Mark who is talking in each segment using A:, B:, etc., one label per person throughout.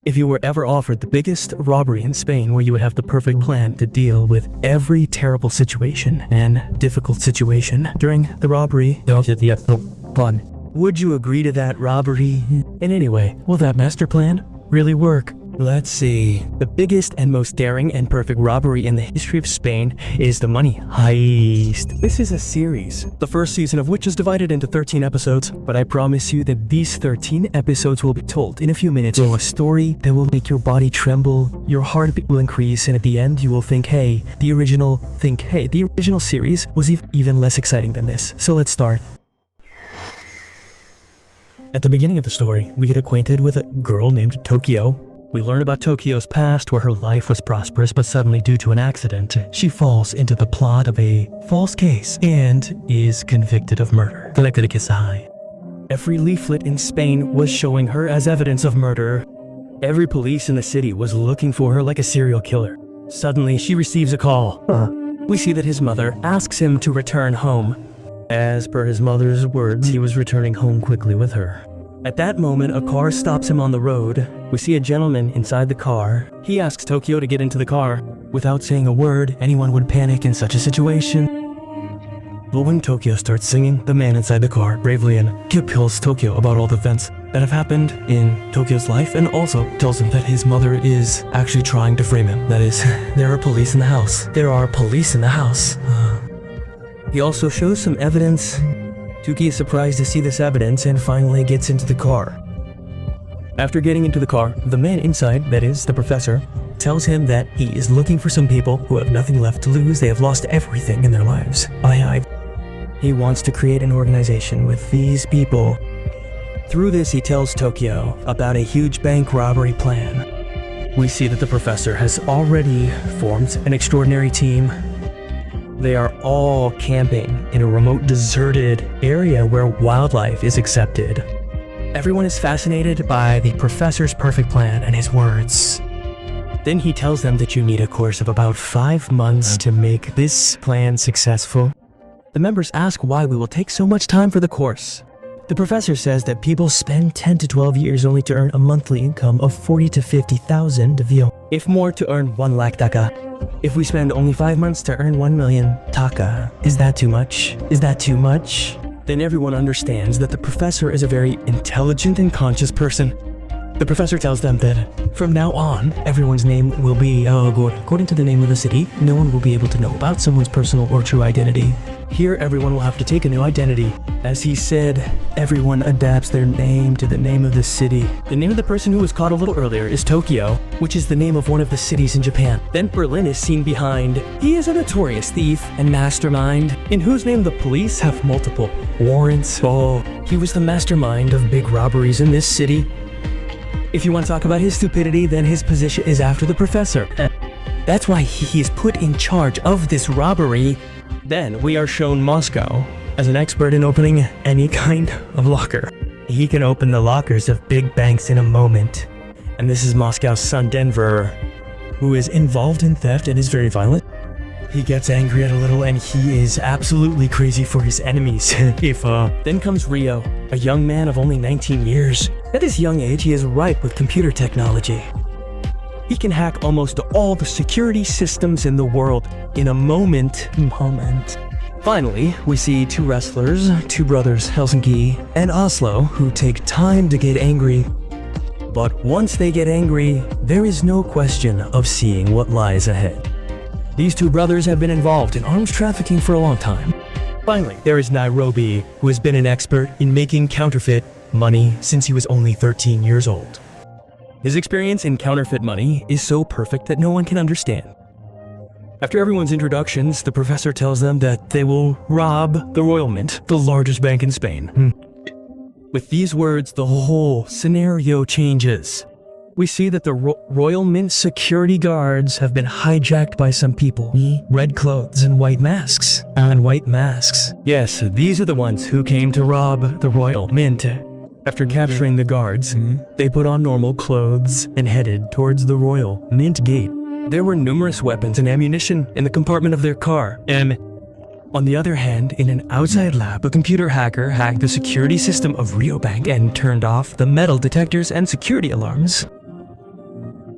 A: If you were ever offered the biggest robbery in Spain where you would have the perfect plan to deal with every terrible situation and difficult situation during the robbery, would you agree to that robbery? And anyway, will that master plan really work? Let's see. The biggest and most daring and perfect robbery in the history of Spain is the money heist. This is a series, the first season of which is divided into 13 episodes, but I promise you that these 13 episodes will be told in a few minutes. So a story that will make your body tremble, your heartbeat will increase, and at the end you will think, hey, the original series was even less exciting than this. So let's start. At the beginning of the story, we get acquainted with a girl named Tokyo. We learn about Tokyo's past where her life was prosperous, but suddenly due to an accident, she falls into the plot of a false case and is convicted of murder. Every leaflet in Spain was showing her as evidence of murder. Every police in the city was looking for her like a serial killer. Suddenly, she receives a call. We see that his mother asks him to return home. As per his mother's words, he was returning home quickly with her. At that moment, a car stops him on the road. We see a gentleman inside the car. He asks Tokyo to get into the car. Without saying a word, anyone would panic in such a situation. But when Tokyo starts singing, the man inside the car bravely tells Tokyo about all the events that have happened in Tokyo's life, and also tells him that his mother is actually trying to frame him. That is, there are police in the house. There are police in the house. He also shows some evidence. Tuki is surprised to see this evidence and finally gets into the car. After getting into the car, the man inside, that is, the professor, tells him that he is looking for some people who have nothing left to lose. They have lost everything in their lives. He wants to create an organization with these people. Through this, he tells Tokyo about a huge bank robbery plan. We see that the professor has already formed an extraordinary team. They are all camping in a remote, deserted area where wildlife is accepted. Everyone is fascinated by the professor's perfect plan and his words. Then he tells them that you need a course of about 5 months to make this plan successful. The members ask why we will take so much time for the course. The professor says that people spend 10 to 12 years only to earn a monthly income of 40 to 50,000 VO. If more to earn 1 lakh taka. If we spend only 5 months to earn 1 million taka, is that too much? Is that too much? Then everyone understands that the professor is a very intelligent and conscious person. The professor tells them that from now on, everyone's name will be according to the name of the city. No one will be able to know about someone's personal or true identity. Here, everyone will have to take a new identity. As he said, everyone adapts their name to the name of the city. The name of the person who was caught a little earlier is Tokyo, which is the name of one of the cities in Japan. Then Berlin is seen behind. He is a notorious thief and mastermind, in whose name the police have multiple warrants. He was the mastermind of big robberies in this city. If you want to talk about his stupidity, then his position is after the professor. That's why he is put in charge of this robbery. Then we are shown Moscow as an expert in opening any kind of locker. He can open the lockers of big banks in a moment. And this is Moscow's son Denver, who is involved in theft and is very violent. He gets angry at a little and he is absolutely crazy for his enemies. Then comes Rio, a young man of only 19 years. At his young age, he is ripe with computer technology. He can hack almost all the security systems in the world in a moment. Finally, we see 2 wrestlers, 2 brothers, Helsinki and Oslo, who take time to get angry. But once they get angry, there is no question of seeing what lies ahead. These 2 brothers have been involved in arms trafficking for a long time. Finally, there is Nairobi, who has been an expert in making counterfeit money since he was only 13 years old. His experience in counterfeit money is so perfect that no one can understand. After everyone's introductions, the professor tells them that they will rob the Royal Mint, the largest bank in Spain. With these words, the whole scenario changes. We see that the Royal Mint security guards have been hijacked by some people. Red clothes and white masks. Yes, these are the ones who came to rob the Royal Mint. After capturing the guards, they put on normal clothes and headed towards the Royal Mint gate. There were numerous weapons and ammunition in the compartment of their car. On the other hand, in an outside lab, a computer hacker hacked the security system of Rio Bank and turned off the metal detectors and security alarms.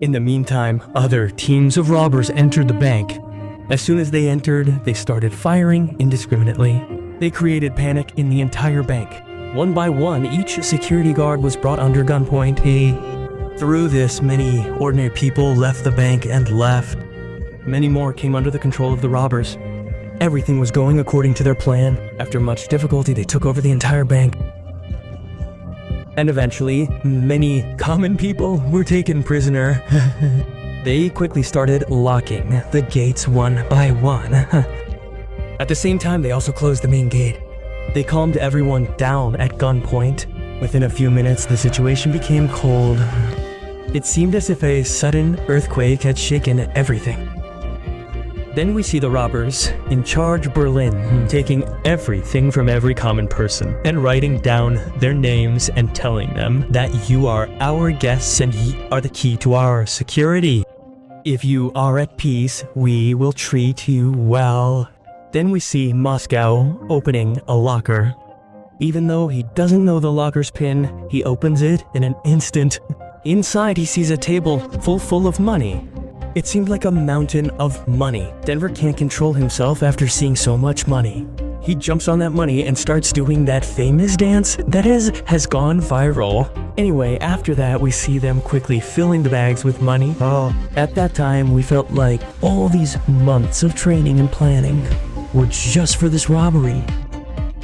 A: In the meantime, other teams of robbers entered the bank. As soon as they entered, they started firing indiscriminately. They created panic in the entire bank. One by one, each security guard was brought under gunpoint. Through this, many ordinary people left the bank and left. Many more came under the control of the robbers. Everything was going according to their plan. After much difficulty, they took over the entire bank. And eventually, many common people were taken prisoner. They quickly started locking the gates one by one. At the same time, they also closed the main gate. They calmed everyone down at gunpoint. Within a few minutes, the situation became cold. It seemed as if a sudden earthquake had shaken everything. Then we see the robbers in charge Berlin, taking everything from every common person and writing down their names and telling them that you are our guests and ye are the key to our security. If you are at peace, we will treat you well. Then we see Moscow opening a locker. Even though he doesn't know the locker's pin, he opens it in an instant. Inside, he sees a table full of money. It seemed like a mountain of money. Denver can't control himself after seeing so much money. He jumps on that money and starts doing that famous dance that has gone viral. Anyway, after that, we see them quickly filling the bags with money. At that time, we felt like all these months of training and planning were just for this robbery.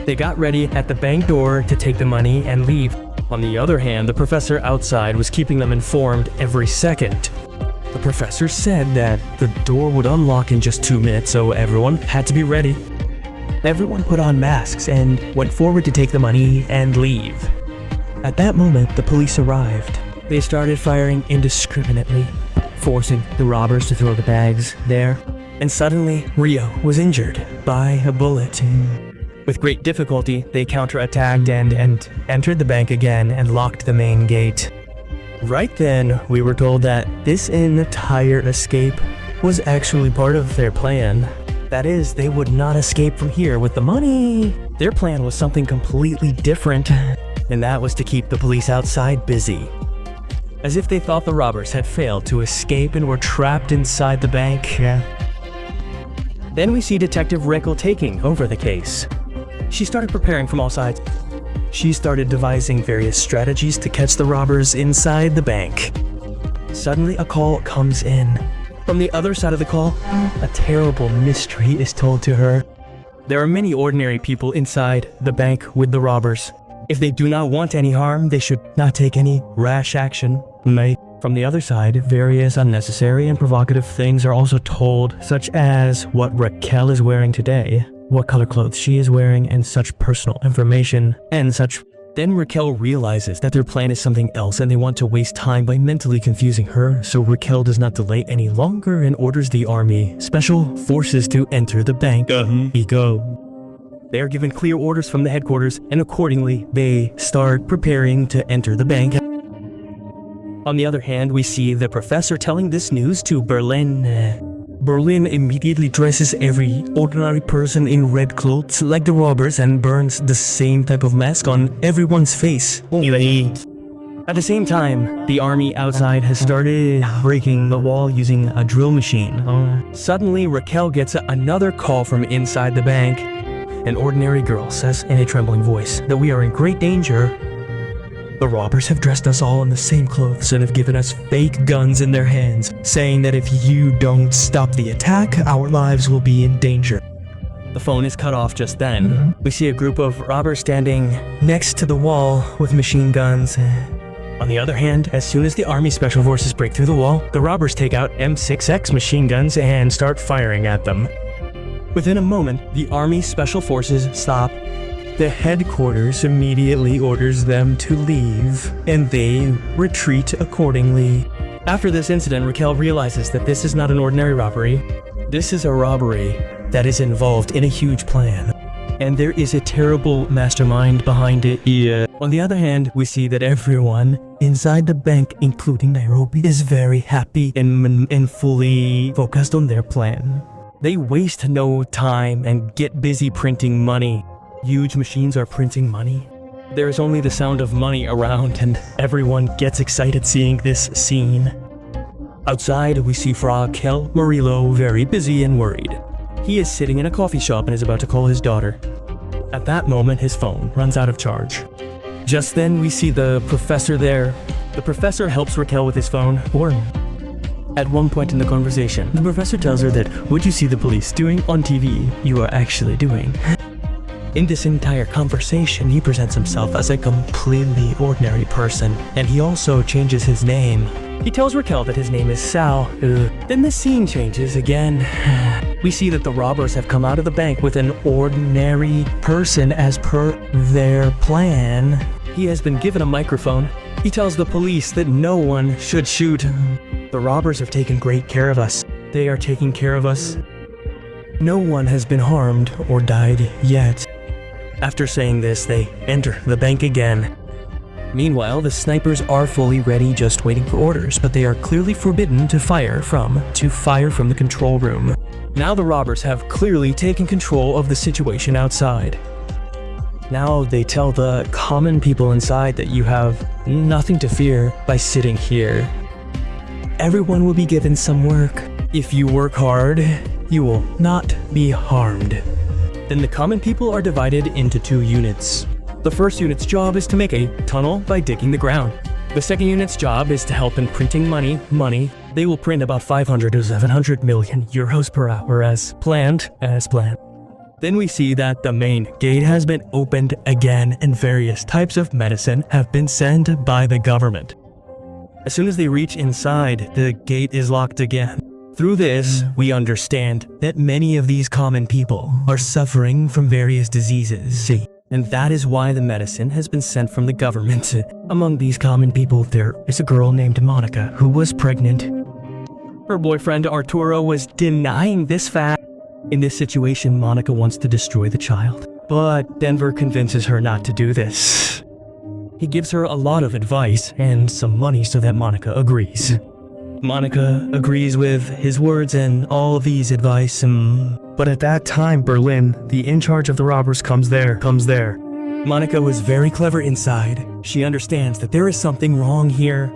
A: They got ready at the bank door to take the money and leave. On the other hand, the professor outside was keeping them informed every second. The professor said that the door would unlock in just 2 minutes, so everyone had to be ready. Everyone put on masks and went forward to take the money and leave. At that moment, the police arrived. They started firing indiscriminately, forcing the robbers to throw the bags there. And suddenly, Rio was injured by a bullet. With great difficulty, they counterattacked and entered the bank again and locked the main gate. Right then, we were told that this entire escape was actually part of their plan. That is, they would not escape from here with the money. Their plan was something completely different, and that was to keep the police outside busy. As if they thought the robbers had failed to escape and were trapped inside the bank. Then we see Detective Raquel taking over the case. She started preparing from all sides. She started devising various strategies to catch the robbers inside the bank. Suddenly, a call comes in. From the other side of the call, a terrible mystery is told to her. There are many ordinary people inside the bank with the robbers. If they do not want any harm, they should not take any rash action. From the other side, various unnecessary and provocative things are also told, such as what Raquel is wearing today, what color clothes she is wearing, and such personal information, and such. Then Raquel realizes that their plan is something else and they want to waste time by mentally confusing her, so Raquel does not delay any longer and orders the army special forces to enter the bank. They are given clear orders from the headquarters, and accordingly, they start preparing to enter the bank. On the other hand, we see the professor telling this news to Berlin. Berlin immediately dresses every ordinary person in red clothes like the robbers and burns the same type of mask on everyone's face. At the same time, the army outside has started breaking the wall using a drill machine. Suddenly, Raquel gets another call from inside the bank. An ordinary girl says in a trembling voice that we are in great danger. The robbers have dressed us all in the same clothes and have given us fake guns in their hands, saying that if you don't stop the attack, our lives will be in danger. The phone is cut off just then. We see a group of robbers standing next to the wall with machine guns. On the other hand, as soon as the army special forces break through the wall, the robbers take out M6X machine guns and start firing at them. Within a moment, the army special forces stop. The headquarters immediately orders them to leave, and they retreat accordingly. After this incident, Raquel realizes that this is not an ordinary robbery. This is a robbery that is involved in a huge plan, and there is a terrible mastermind behind it. On the other hand, we see that everyone inside the bank, including Nairobi, is very happy and fully focused on their plan. They waste no time and get busy printing money. Huge machines are printing money. There is only the sound of money around, and everyone gets excited seeing this scene. Outside, we see Raquel Murillo very busy and worried. He is sitting in a coffee shop and is about to call his daughter. At that moment, his phone runs out of charge. Just then, we see the professor there. The professor helps Raquel with his phone. At one point in the conversation, the professor tells her that what you see the police doing on TV, you are actually doing. In this entire conversation, he presents himself as a completely ordinary person, and he also changes his name. He tells Raquel that his name is Sal. Then the scene changes again. We see that the robbers have come out of the bank with an ordinary person as per their plan. He has been given a microphone. He tells the police that no one should shoot. The robbers have taken great care of us. They are taking care of us. No one has been harmed or died yet. After saying this, they enter the bank again. Meanwhile, the snipers are fully ready, just waiting for orders, but they are clearly forbidden to fire from the control room. Now the robbers have clearly taken control of the situation outside. Now they tell the common people inside that you have nothing to fear by sitting here. Everyone will be given some work. If you work hard, you will not be harmed. Then the common people are divided into 2 units. The first unit's job is to make a tunnel by digging the ground. The second unit's job is to help in printing money. They will print about 500 to 700 million euros per hour as planned. Then we see that the main gate has been opened again and various types of medicine have been sent by the government. As soon as they reach inside, the gate is locked again. Through this, we understand that many of these common people are suffering from various diseases. And that is why the medicine has been sent from the government. Among these common people, there is a girl named Monica who was pregnant. Her boyfriend Arturo was denying this fact. In this situation, Monica wants to destroy the child, but Denver convinces her not to do this. He gives her a lot of advice and some money so that Monica agrees. Monica agrees with his words and all of these advice, but at that time, Berlin, the in charge of the robbers, comes there. Monica was very clever inside. She understands that there is something wrong here.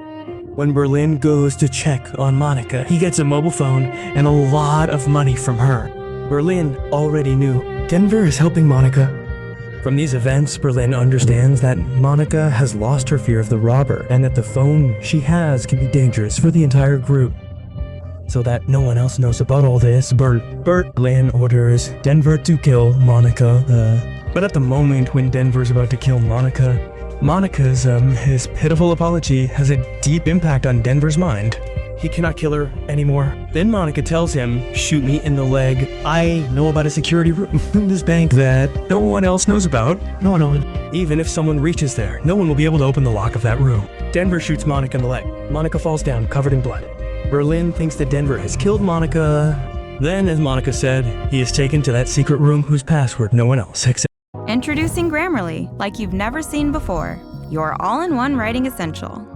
A: When Berlin goes to check on Monica, he gets a mobile phone and a lot of money from her. Berlin already knew Denver is helping Monica. From these events, Berlin understands that Monica has lost her fear of the robber and that the phone she has can be dangerous for the entire group. So that no one else knows about all this, Berlin orders Denver to kill Monica. But at the moment when Denver's about to kill Monica's his pitiful apology has a deep impact on Denver's mind. He cannot kill her anymore. Then Monica tells him, shoot me in the leg. I know about a security room in this bank that no one else knows about. No one. Even if someone reaches there, no one will be able to open the lock of that room. Denver shoots Monica in the leg. Monica falls down, covered in blood. Berlin thinks that Denver has killed Monica. Then, as Monica said, he is taken to that secret room whose password no one else accepts.
B: Introducing Grammarly, like you've never seen before. Your all-in-one writing essential.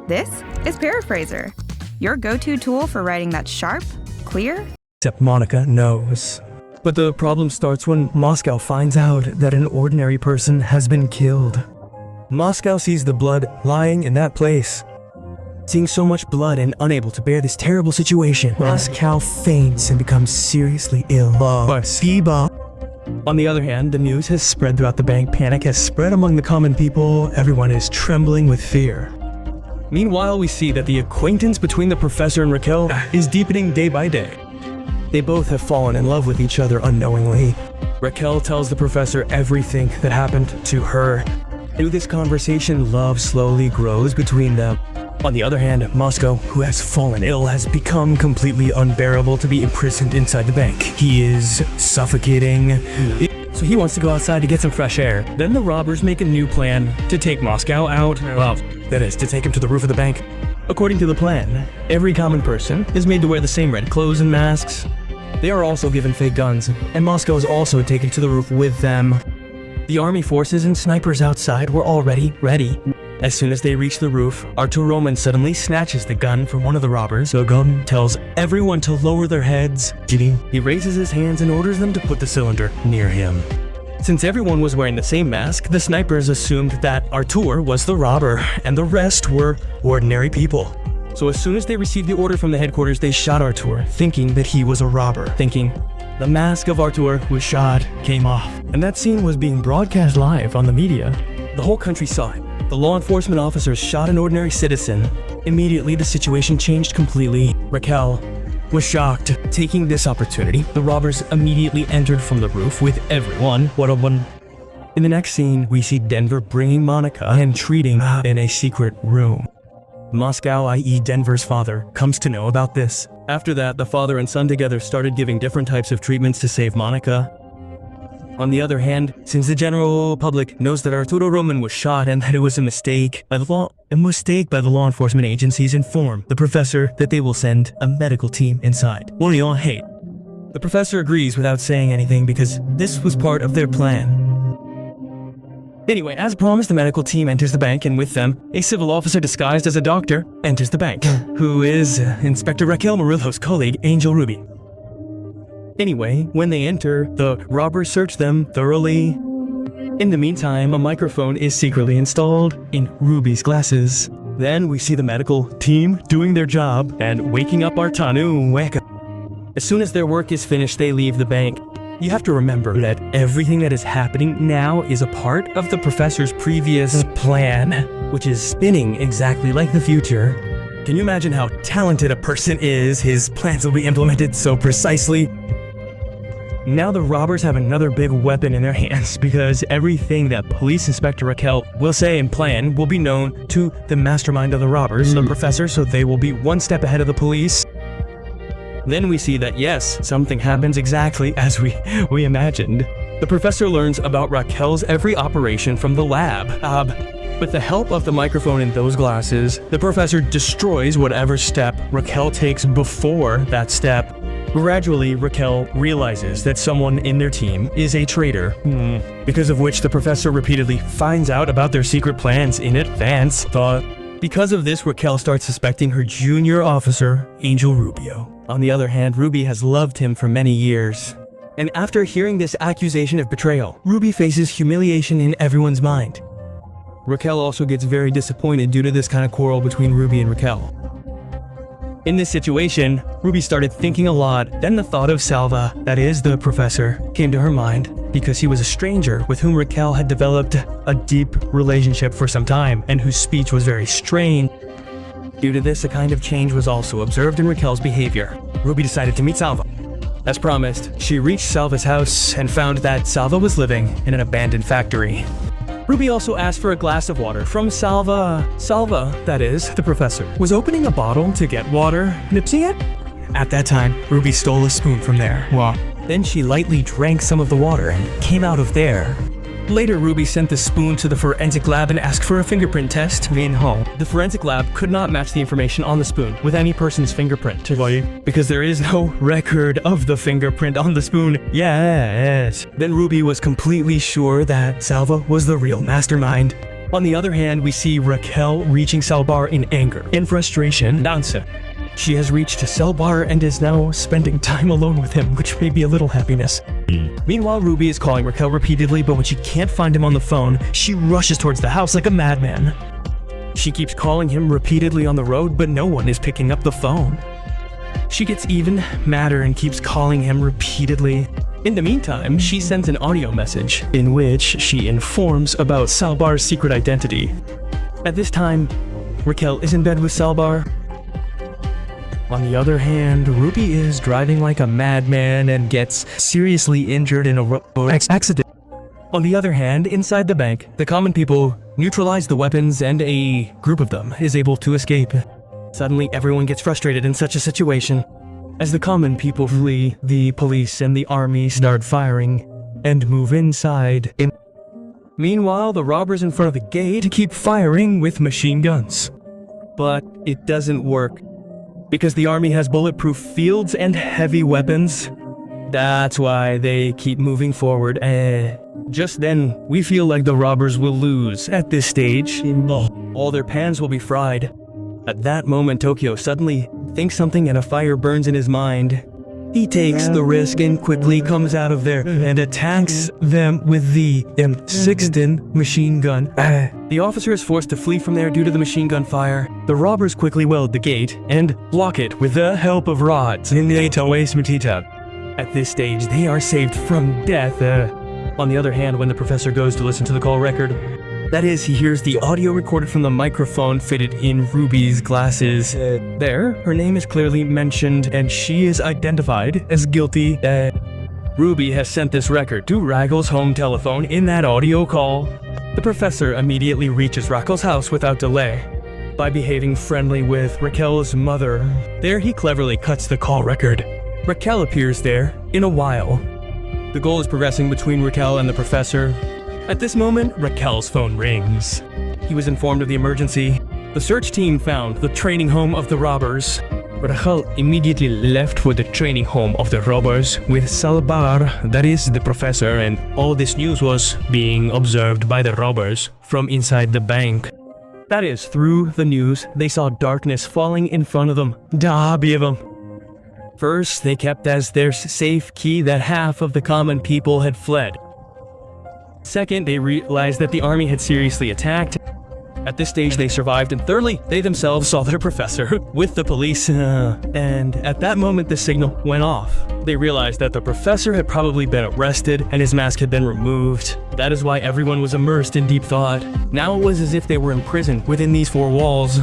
B: This is Paraphraser, your go-to tool for writing that's sharp, clear.
A: Except Monica knows. But the problem starts when Moscow finds out that an ordinary person has been killed. Moscow sees the blood lying in that place. Seeing so much blood and unable to bear this terrible situation, Moscow faints and becomes seriously ill. On the other hand, the news has spread throughout the bank. Panic has spread among the common people. Everyone is trembling with fear. Meanwhile, we see that the acquaintance between the professor and Raquel is deepening day by day. They both have fallen in love with each other unknowingly. Raquel tells the professor everything that happened to her. Through this conversation, love slowly grows between them. On the other hand, Moscow, who has fallen ill, has become completely unbearable to be imprisoned inside the bank. He is suffocating. So he wants to go outside to get some fresh air. Then the robbers make a new plan to take Moscow out. Well, that is, to take him to the roof of the bank. According to the plan, every common person is made to wear the same red clothes and masks. They are also given fake guns, and Moscow is also taken to the roof with them. The army forces and snipers outside were already ready. As soon as they reach the roof, Arturo suddenly snatches the gun from one of the robbers. The gun tells everyone to lower their heads. He raises his hands and orders them to put the cylinder near him. Since everyone was wearing the same mask, the snipers assumed that Arturo was the robber and the rest were ordinary people. So as soon as they received the order from the headquarters, they shot Artur, thinking that he was a robber. Thinking the mask of Artur was shot came off. And that scene was being broadcast live on the media. The whole country saw it. The law enforcement officers shot an ordinary citizen. Immediately, the situation changed completely. Raquel was shocked. Taking this opportunity, the robbers immediately entered from the roof with everyone. In the next scene, we see Denver bringing Monica and treating her in a secret room. Moscow, i.e. Denver's father, comes to know about this. After that, the father and son together started giving different types of treatments to save Monica. On the other hand, since the general public knows that Arturo Roman was shot and that it was a mistake by the law enforcement agencies, inform the professor that they will send a medical team inside. What do you all hate? The professor agrees without saying anything because this was part of their plan. Anyway, as promised, the medical team enters the bank, and with them, a civil officer disguised as a doctor enters the bank, who is Inspector Raquel Murillo's colleague, Angel Ruby. Anyway, when they enter, the robbers search them thoroughly. In the meantime, a microphone is secretly installed in Ruby's glasses. Then we see the medical team doing their job and waking up Artanu Weka. As soon as their work is finished, they leave the bank. You have to remember that everything that is happening now is a part of the professor's previous plan, which is spinning exactly like the future. Can you imagine how talented a person is? His plans will be implemented so precisely. Now the robbers have another big weapon in their hands because everything that Police Inspector Raquel will say and plan will be known to the mastermind of the robbers, the professor, so they will be one step ahead of the police. Then we see that yes, something happens exactly as we imagined. The professor learns about Raquel's every operation from the lab. With the help of the microphone in those glasses, the professor destroys whatever step Raquel takes before that step. Gradually, Raquel realizes that someone in their team is a traitor, because of which the professor repeatedly finds out about their secret plans in advance. Because of this, Raquel starts suspecting her junior officer, Angel Rubio. On the other hand, Ruby has loved him for many years. And after hearing this accusation of betrayal, Ruby faces humiliation in everyone's mind. Raquel also gets very disappointed due to this kind of quarrel between Ruby and Raquel. In this situation, Ruby started thinking a lot. Then the thought of Salva, that is the professor, came to her mind because he was a stranger with whom Raquel had developed a deep relationship for some time and whose speech was very strange. Due to this, a kind of change was also observed in Raquel's behavior. Ruby decided to meet Salva. As promised, she reached Salva's house and found that Salva was living in an abandoned factory. Ruby also asked for a glass of water from Salva. Salva, that is, the professor, was opening a bottle to get water, nipsing it. At that time, Ruby stole a spoon from there. Then she lightly drank some of the water and came out of there. Later, Ruby sent the spoon to the forensic lab and asked for a fingerprint test. The forensic lab could not match the information on the spoon with any person's fingerprint. Because there is no record of the fingerprint on the spoon. Yes. Then Ruby was completely sure that Salva was the real mastermind. On the other hand, we see Raquel reaching Salbar in anger, in frustration. She has reached Salbar and is now spending time alone with him, which may be a little happiness. Meanwhile, Ruby is calling Raquel repeatedly, but when she can't find him on the phone, she rushes towards the house like a madman. She keeps calling him repeatedly on the road, but no one is picking up the phone. She gets even madder and keeps calling him repeatedly. In the meantime, she sends an audio message in which she informs about Salbar's secret identity. At this time, Raquel is in bed with Salbar. On the other hand, Ruby is driving like a madman and gets seriously injured in a road accident. On the other hand, inside the bank, the common people neutralize the weapons and a group of them is able to escape. Suddenly, everyone gets frustrated in such a situation. As the common people flee, the police and the army start firing and move inside. Meanwhile, the robbers in front of the gate keep firing with machine guns. But it doesn't work. Because the army has bulletproof fields and heavy weapons. That's why they keep moving forward. Just then, we feel like the robbers will lose. At this stage, all their pans will be fried. At that moment, Tokyo suddenly thinks something and a fire burns in his mind. He takes the risk and quickly comes out of there and attacks them with the M16 machine gun. The officer is forced to flee from there due to the machine gun fire. The robbers quickly weld the gate and lock it with the help of rods. At this stage, they are saved from death. On the other hand, when the professor goes to listen to the call record, that is, he hears the audio recorded from the microphone fitted in Ruby's glasses. There, her name is clearly mentioned and she is identified as guilty. Ruby has sent this record to Raggle's home telephone in that audio call. The professor immediately reaches Raggle's house without delay. By behaving friendly with Raquel's mother, there he cleverly cuts the call record. Raquel appears there in a while. The goal is progressing between Raquel and the professor. At this moment, Raquel's phone rings. He was informed of the emergency. The search team found the training home of the robbers. Raquel immediately left for the training home of the robbers with Salvar, that is the professor, and all this news was being observed by the robbers from inside the bank. That is, through the news, they saw darkness falling in front of them. First, they kept as their safe key that half of the common people had fled. Second, they realized that the army had seriously attacked. At this stage, they survived, and thirdly, they themselves saw their professor with the police, and at that moment, the signal went off. They realized that the professor had probably been arrested, and his mask had been removed. That is why everyone was immersed in deep thought. Now it was as if they were imprisoned within these four walls.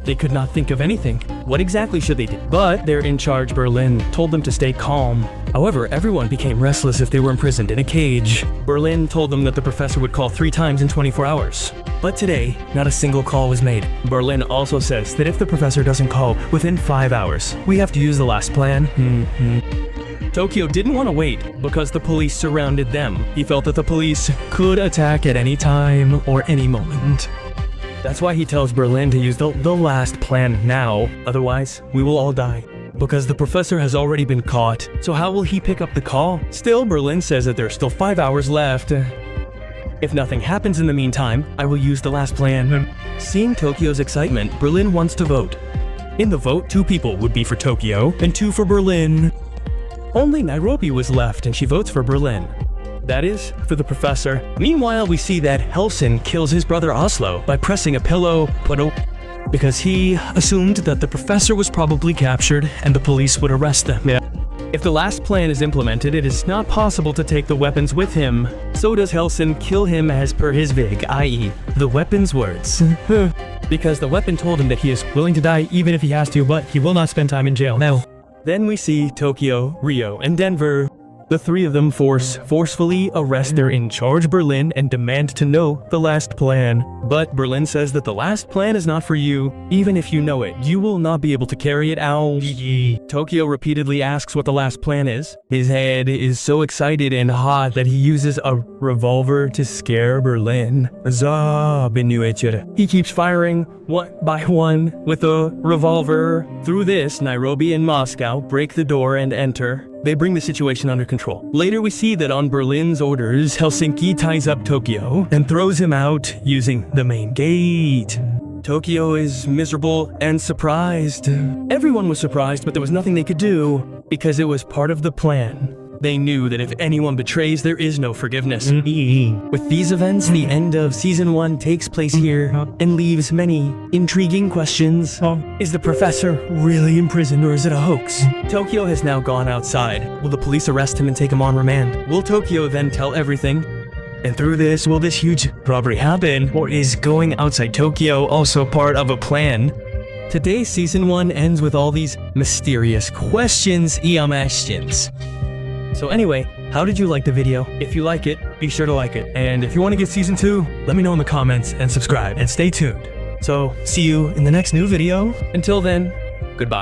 A: They could not think of anything. What exactly should they do? But their in-charge Berlin told them to stay calm. However, everyone became restless if they were imprisoned in a cage. Berlin told them that the professor would call 3 times in 24 hours. But today, not a single call was made. Berlin also says that if the professor doesn't call within 5 hours, we have to use the last plan. Tokyo didn't want to wait because the police surrounded them. He felt that the police could attack at any time or any moment. That's why he tells Berlin to use the last plan now, otherwise we will all die. Because the professor has already been caught, so how will he pick up the call? Still, Berlin says that there's still 5 hours left. If nothing happens in the meantime, I will use the last plan. Seeing Tokyo's excitement, Berlin wants to vote. In the vote, 2 people would be for Tokyo and 2 for Berlin. Only Nairobi was left and she votes for Berlin. That is, for the professor. Meanwhile, we see that Helson kills his brother Oslo by pressing a pillow, because he assumed that the professor was probably captured and the police would arrest them. If the last plan is implemented, it is not possible to take the weapons with him. So does Helson kill him as per his vig, i.e., the weapon's words. Because the weapon told him that he is willing to die even if he has to, but he will not spend time in jail. Now, then we see Tokyo, Rio, and Denver. The 3 of them forcefully arrest their in-charge Berlin and demand to know the last plan. But Berlin says that the last plan is not for you. Even if you know it, you will not be able to carry it out. Tokyo repeatedly asks what the last plan is. His head is so excited and hot that he uses a revolver to scare Berlin. He keeps firing one by one with a revolver. Through this, Nairobi and Moscow break the door and enter. They bring the situation under control. Later we see that on Berlin's orders, Helsinki ties up Tokyo and throws him out using the main gate. Tokyo is miserable and surprised. Everyone was surprised, but there was nothing they could do because it was part of the plan. They knew that if anyone betrays, there is no forgiveness. With these events, the end of Season 1 takes place here and leaves many intriguing questions. Is the professor really in prison or is it a hoax? Tokyo has now gone outside. Will the police arrest him and take him on remand? Will Tokyo then tell everything? And through this, will this huge robbery happen? Or is going outside Tokyo also part of a plan? Today's Season 1 ends with all these mysterious questions. So anyway, how did you like the video? If you like it, be sure to like it. And if you want to get Season 2, let me know in the comments and subscribe and stay tuned. So, see you in the next new video. Until then, goodbye.